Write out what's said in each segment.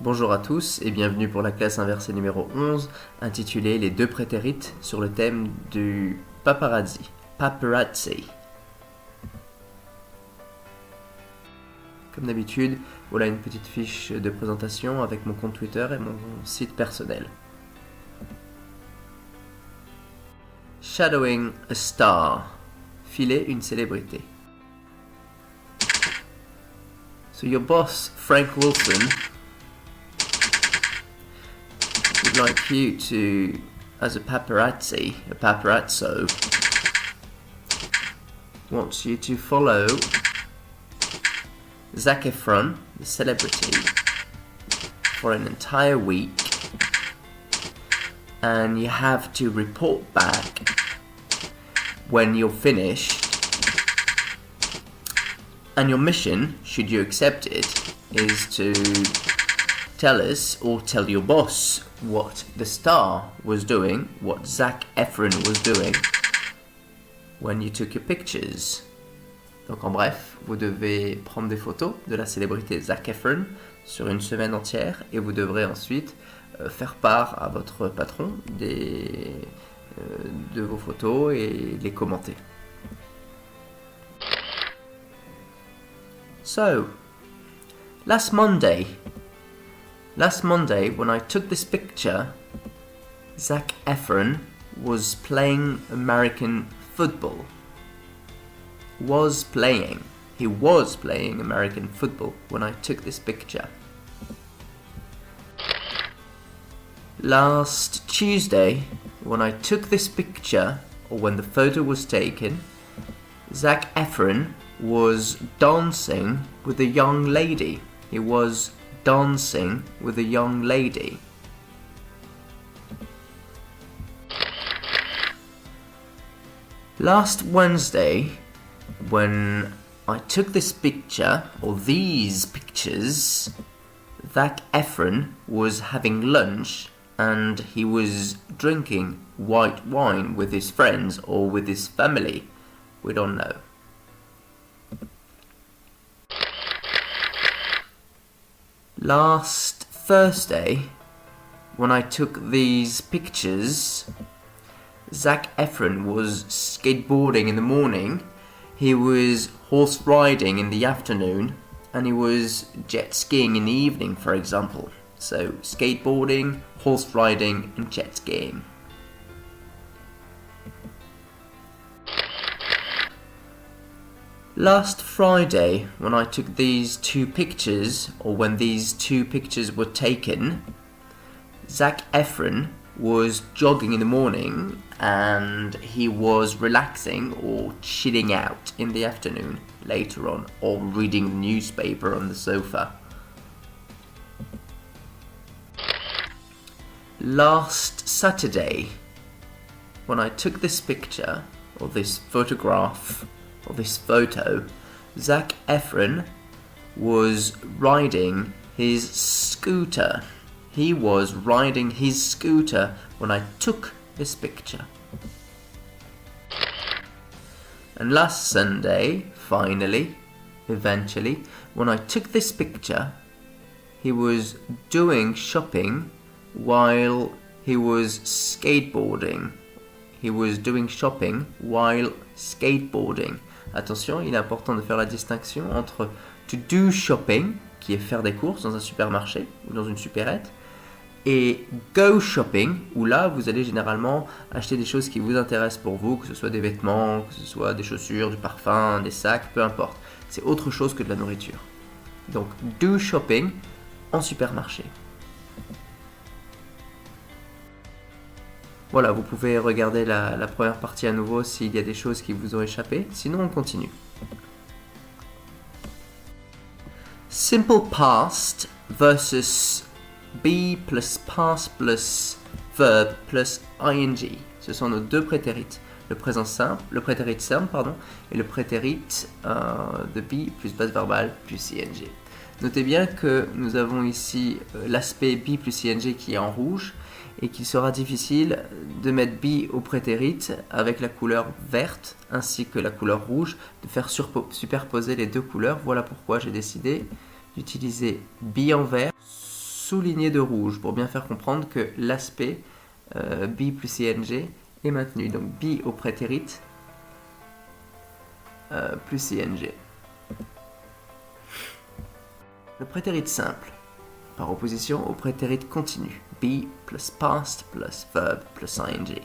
Bonjour à tous et bienvenue pour la classe inversée numéro 11 intitulée Les deux prétérites sur le thème du paparazzi. Paparazzi. Comme d'habitude, voilà une petite fiche de présentation avec mon compte Twitter et mon site personnel. Shadowing a star. Filer une célébrité. So your boss, Frank Wilson, would like you to, as a paparazzo, wants you to follow Zac Efron, the celebrity, for an entire week, and you have to report back when you're finished, and your mission, should you accept it, is to tell us or tell your boss what the star was doing, what Zac Efron was doing when you took your pictures. Donc en bref, vous devez prendre des photos de la célébrité Zac Efron sur une semaine entière et vous devrez ensuite faire part à votre patron de vos photos et les commenter. So, last Monday, when I took this picture, Zac Efron was playing American football. He was playing American football when I took this picture. Last Tuesday, when I took this picture, or when the photo was taken, Zac Efron was dancing with a young lady. He was dancing with a young lady. Last Wednesday, when I took this picture, or these pictures, Zac Efron was having lunch and he was drinking white wine with his friends or with his family. We don't know. Last Thursday, when I took these pictures, Zac Efron was skateboarding in the morning, he was horse riding in the afternoon, and he was jet skiing in the evening, for example. So, skateboarding, horse riding, and jet skiing. Last Friday, when I took these two pictures, or when these two pictures were taken, Zac Efron was jogging in the morning and he was relaxing or chilling out in the afternoon later on, or reading the newspaper on the sofa. Last Saturday, when I took this picture, or this photograph, or this photo, Zac Efron was riding his scooter. He was riding his scooter when I took this picture. And last Sunday, finally, eventually, when I took this picture, he was doing shopping while he was skateboarding. He was doing shopping while skateboarding. Attention, il est important de faire la distinction entre to do shopping, qui est faire des courses dans un supermarché ou dans une supérette, et go shopping, où là vous allez généralement acheter des choses qui vous intéressent pour vous, que ce soit des vêtements, que ce soit des chaussures, du parfum, des sacs, peu importe. C'est autre chose que de la nourriture. Donc do shopping en supermarché. Voilà, vous pouvez regarder la première partie à nouveau s'il y a des choses qui vous ont échappé. Sinon, on continue. Simple past versus be plus past plus verb plus ing. Ce sont nos deux prétérites. Le présent simple, le prétérit simple, pardon, et le prétérit de be plus base verbale plus ing. Notez bien que nous avons ici l'aspect be plus ing qui est en rouge, et qu'il sera difficile de mettre be au prétérit avec la couleur verte ainsi que la couleur rouge, de faire superposer les deux couleurs. Voilà pourquoi j'ai décidé d'utiliser be en vert souligné de rouge pour bien faire comprendre que l'aspect be plus ing est maintenu. Donc be au prétérit plus ing. Le prétérit simple, par opposition au prétérit continu, be plus past plus verb plus ing.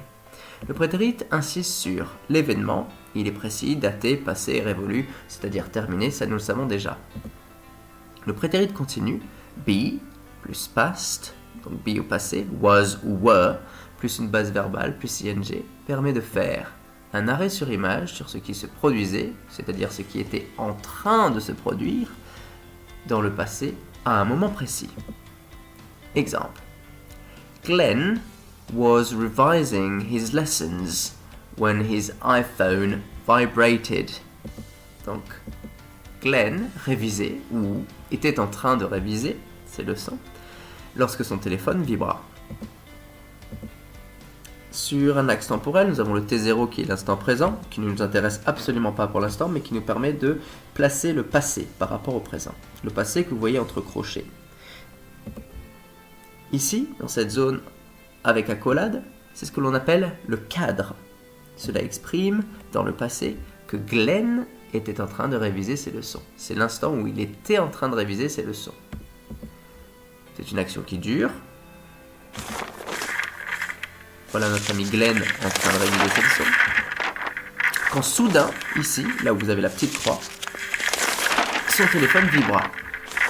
Le prétérit insiste sur l'événement, il est précis, daté, passé, révolu, c'est-à-dire terminé, ça nous le savons déjà. Le prétérit continu, be plus past, donc be au passé, was ou were, plus une base verbale, plus ing, permet de faire un arrêt sur image sur ce qui se produisait, c'est-à-dire ce qui était en train de se produire dans le passé à un moment précis. Exemple. Glenn was revising his lessons when his iPhone vibrated. Donc, Glenn révisait ou était en train de réviser ses leçons lorsque son téléphone vibra. Sur un axe temporel, nous avons le T0 qui est l'instant présent, qui ne nous intéresse absolument pas pour l'instant, mais qui nous permet de placer le passé par rapport au présent. Le passé que vous voyez entre crochets. Ici, dans cette zone avec accolade, c'est ce que l'on appelle le cadre. Cela exprime, dans le passé, que Glenn était en train de réviser ses leçons. C'est l'instant où il était en train de réviser ses leçons. C'est une action qui dure. Voilà notre ami Glenn en train de réviser ses leçons. Quand soudain, ici, là où vous avez la petite croix, son téléphone vibra.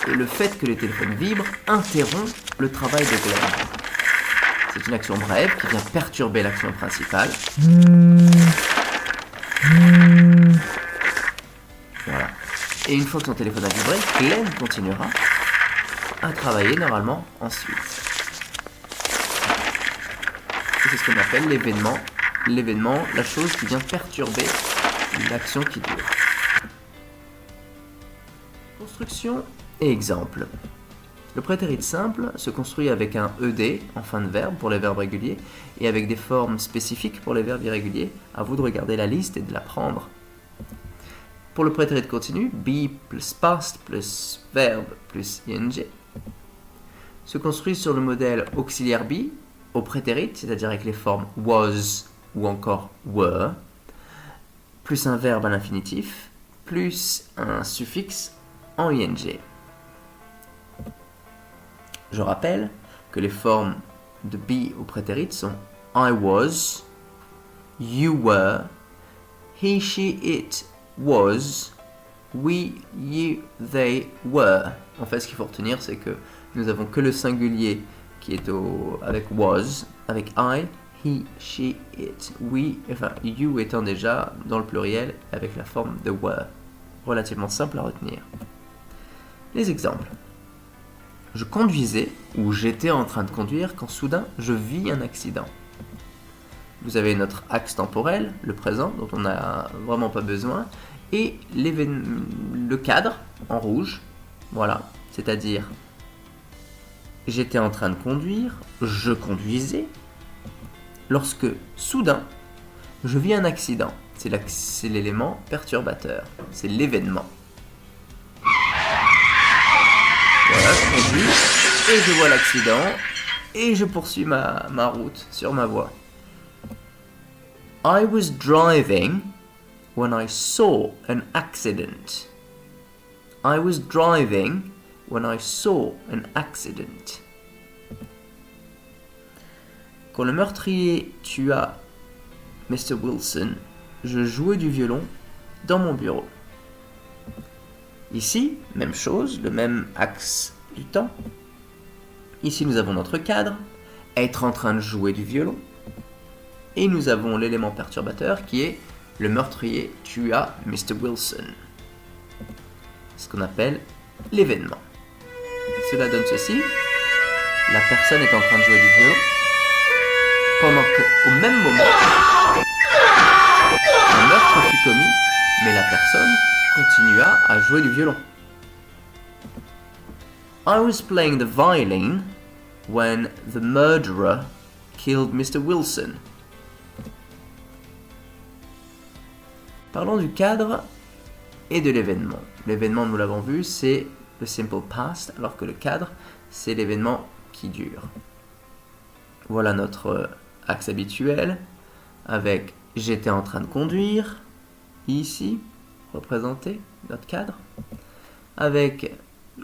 Et le fait que le téléphone vibre interrompt le travail de Glenn. C'est une action brève qui vient perturber l'action principale. Voilà. Et une fois que son téléphone a vibré, Glenn continuera à travailler normalement ensuite. Et c'est ce qu'on appelle l'événement. L'événement, la chose qui vient perturber l'action qui dure. Construction et exemple. Le prétérit simple se construit avec un ED en fin de verbe pour les verbes réguliers et avec des formes spécifiques pour les verbes irréguliers. À vous de regarder la liste et de la prendre. Pour le prétérit continu, be plus past plus verbe plus ing se construit sur le modèle auxiliaire be au prétérit, c'est-à-dire avec les formes was ou encore were, plus un verbe à l'infinitif, plus un suffixe en ing. Je rappelle que les formes de be au prétérit sont I was, you were, he, she, it was, we, you, they were. En fait, ce qu'il faut retenir, c'est que nous avons que le singulier qui est avec was, avec I, he, she, it, we, enfin you étant déjà dans le pluriel avec la forme de were. Relativement simple à retenir. Les exemples. Je conduisais ou j'étais en train de conduire quand soudain je vis un accident. Vous avez notre axe temporel, le présent, dont on n'a vraiment pas besoin, et le cadre en rouge, voilà, c'est-à-dire j'étais en train de conduire, je conduisais, lorsque soudain je vis un accident. C'est l'élément perturbateur, c'est l'événement. Voilà, je conduis et je vois l'accident et je poursuis ma route sur ma voie. I was driving when I saw an accident. I was driving when I saw an accident. Quand le meurtrier tua Mr. Wilson, je jouais du violon dans mon bureau. Ici, même chose, le même axe du temps. Ici, nous avons notre cadre, être en train de jouer du violon. Et nous avons l'élément perturbateur qui est le meurtrier tua Mr. Wilson. Ce qu'on appelle l'événement. Cela donne ceci. La personne est en train de jouer du violon pendant qu'au même moment, un meurtre fut commis, mais la personne continua à jouer du violon. I was playing the violin when the murderer killed Mr. Wilson. Parlons du cadre et de l'événement. L'événement, nous l'avons vu, c'est le simple past, alors que le cadre, c'est l'événement qui dure. Voilà notre axe habituel avec j'étais en train de conduire, ici, représenté, notre cadre. Avec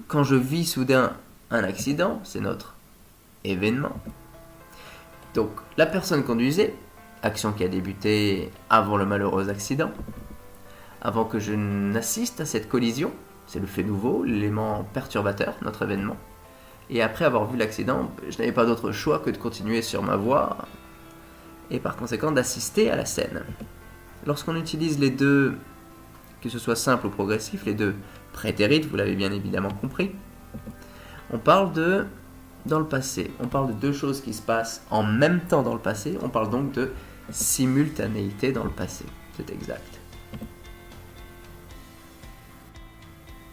quand je vis soudain un accident, c'est notre événement. Donc la personne conduisait, action qui a débuté avant le malheureux accident, avant que je n'assiste à cette collision, c'est le fait nouveau, l'élément perturbateur, notre événement. Et après avoir vu l'accident, je n'avais pas d'autre choix que de continuer sur ma voie et par conséquent d'assister à la scène. Lorsqu'on utilise les deux, que ce soit simple ou progressif, les deux prétérites, vous l'avez bien évidemment compris, on parle de dans le passé. On parle de deux choses qui se passent en même temps dans le passé. On parle donc de simultanéité dans le passé. C'est exact.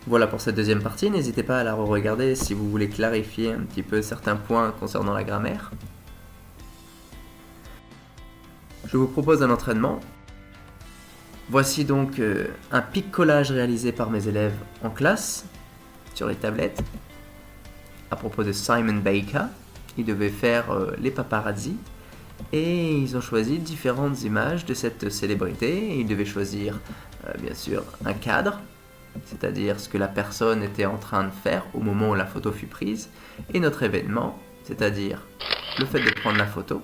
Voilà pour cette deuxième partie. N'hésitez pas à la re-regarder si vous voulez clarifier un petit peu certains points concernant la grammaire. Je vous propose un entraînement. Voici donc un pic-collage réalisé par mes élèves en classe, sur les tablettes. À propos de Simon Baker, ils devaient faire les paparazzi et ils ont choisi différentes images de cette célébrité. Et ils devaient choisir bien sûr un cadre, c'est-à-dire ce que la personne était en train de faire au moment où la photo fut prise, et notre événement, c'est-à-dire le fait de prendre la photo,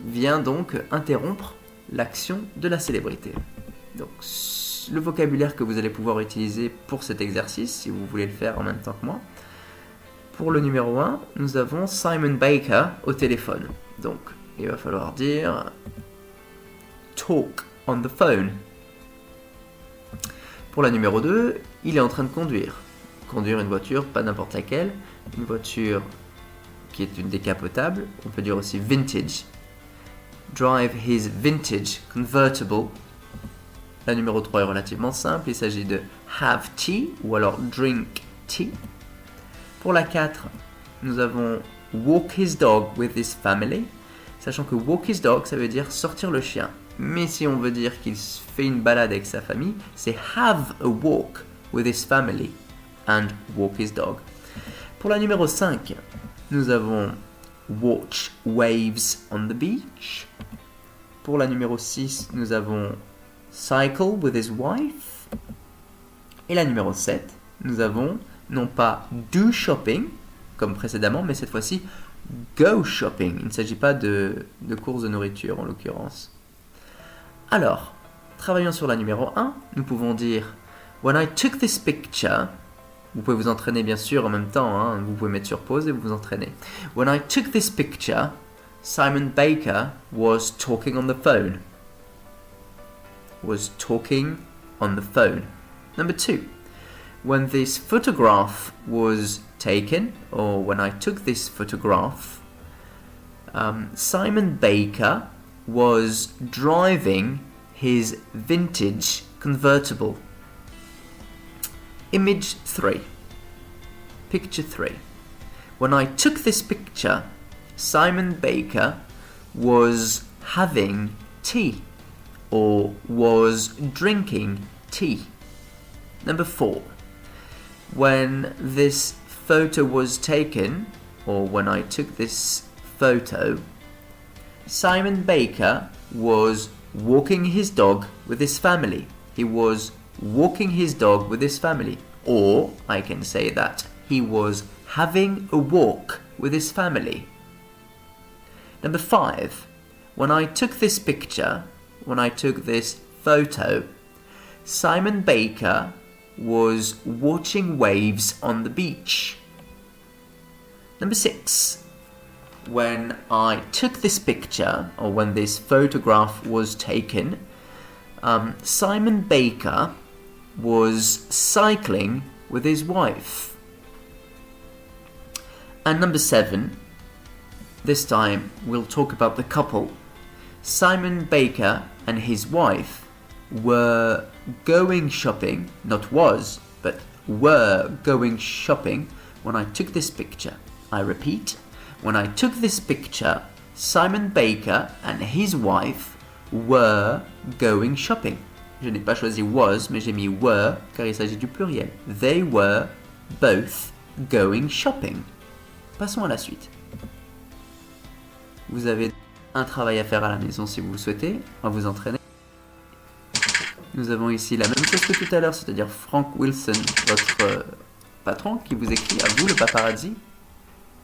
vient donc interrompre l'action de la célébrité. Donc le vocabulaire que vous allez pouvoir utiliser pour cet exercice, si vous voulez le faire en même temps que moi. Pour le numéro 1, nous avons Simon Baker au téléphone. Donc, il va falloir dire talk on the phone. Pour la numéro 2, il est en train de conduire. Conduire une voiture, pas n'importe laquelle, une voiture qui est une décapotable, on peut dire aussi vintage. Drive his vintage convertible. La numéro 3 est relativement simple, il s'agit de have tea ou alors drink tea. Pour la 4, nous avons walk his dog with his family, sachant que walk his dog, ça veut dire sortir le chien. Mais si on veut dire qu'il fait une balade avec sa famille, c'est have a walk with his family and walk his dog. Pour la numéro 5, nous avons watch waves on the beach. Pour la numéro 6, nous avons cycle with his wife. Et la numéro 7, nous avons non pas do shopping, comme précédemment, mais cette fois-ci go shopping. Il ne s'agit pas de courses de nourriture en l'occurrence. Alors, travaillons sur la numéro 1. Nous pouvons dire when I took this picture. Vous pouvez vous entraîner bien sûr en même temps, hein. Vous pouvez mettre sur pause et vous entraîner. When I took this picture, Simon Baker was talking on the phone. Was talking on the phone. Number 2. When this photograph was taken, or when I took this photograph, Simon Baker was driving his vintage convertible. Image 3. Picture 3. When I took this picture, Simon Baker was having tea or was drinking tea. Number 4. When this photo was taken, or when I took this photo, Simon Baker was walking his dog with his family. He was walking his dog with his family. Or I can say that he was having a walk with his family. Number 5. When I took this picture, when I took this photo, Simon Baker was watching waves on the beach. Number 6. When I took this picture, or when this photograph was taken, Simon Baker was cycling with his wife. And number 7, this time we'll talk about the couple. Simon Baker and his wife were going shopping, not was, but were going shopping when I took this picture. I repeat, when I took this picture, Simon Baker and his wife were going shopping. Je n'ai pas choisi was, mais j'ai mis were car il s'agit du pluriel. They were both going shopping. Passons à la suite. Vous avez un travail à faire à la maison si vous le souhaitez, à vous entraîner. Nous avons ici la même chose que tout à l'heure, c'est-à-dire Frank Wilson, votre patron, qui vous écrit à vous, le paparazzi,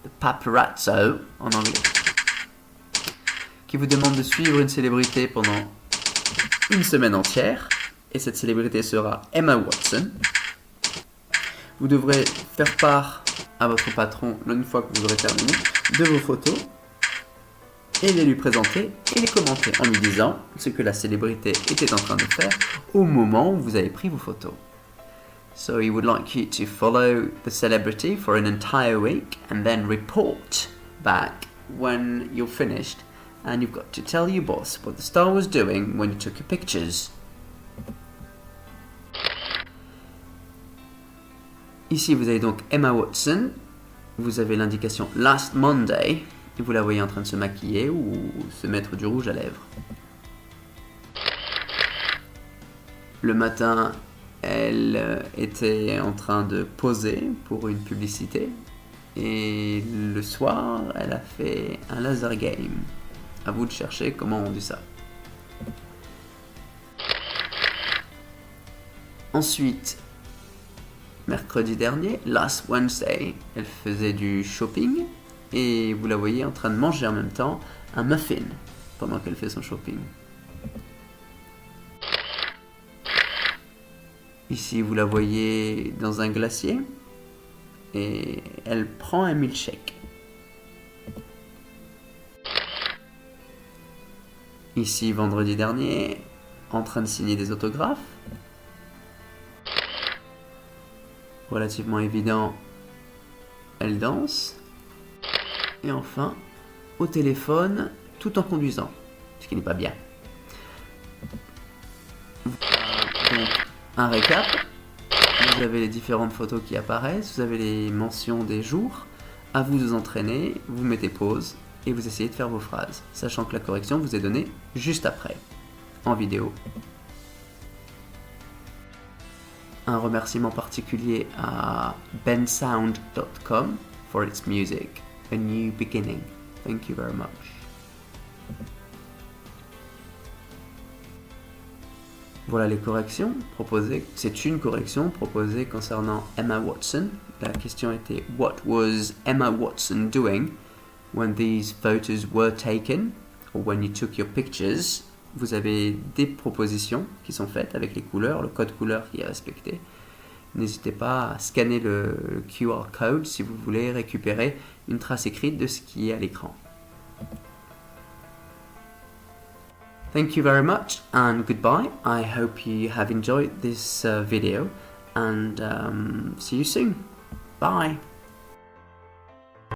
le paparazzo en anglais, qui vous demande de suivre une célébrité pendant une semaine entière, et cette célébrité sera Emma Watson. Vous devrez faire part à votre patron, une fois que vous aurez terminé, de vos photos, et les lui présenter et les commenter en lui disant ce que la célébrité était en train de faire au moment où vous avez pris vos photos. So he would like you to follow the celebrity for an entire week and then report back when you're finished, and you've got to tell your boss what the star was doing when you took your pictures. Ici vous avez donc Emma Watson, vous avez l'indication last Monday, et vous la voyez en train de se maquiller ou se mettre du rouge à lèvres. Le matin, elle était en train de poser pour une publicité, et le soir, elle a fait un laser game. À vous de chercher comment on dit ça. Ensuite, mercredi dernier, last Wednesday, elle faisait du shopping, et vous la voyez en train de manger en même temps un muffin pendant qu'elle fait son shopping. Ici, vous la voyez dans un glacier et elle prend un milkshake. Ici, vendredi dernier, en train de signer des autographes. Relativement évident, elle danse. Et enfin, au téléphone, tout en conduisant, ce qui n'est pas bien. Donc, un récap. Vous avez les différentes photos qui apparaissent, vous avez les mentions des jours. À vous de vous entraîner, vous mettez pause et vous essayez de faire vos phrases, sachant que la correction vous est donnée juste après, en vidéo. Un remerciement particulier à bensound.com for its music. A new beginning. Thank you very much. Voilà les corrections proposées. C'est une correction proposée concernant Emma Watson. La question était What was Emma Watson doing when these photos were taken, or when you took your pictures? Vous avez des propositions qui sont faites avec les couleurs, le code couleur qui est respecté. N'hésitez pas à scanner le QR code si vous voulez récupérer une trace écrite de ce qui est à l'écran. Thank you very much and goodbye. I hope you have enjoyed this video and see you soon. Bye.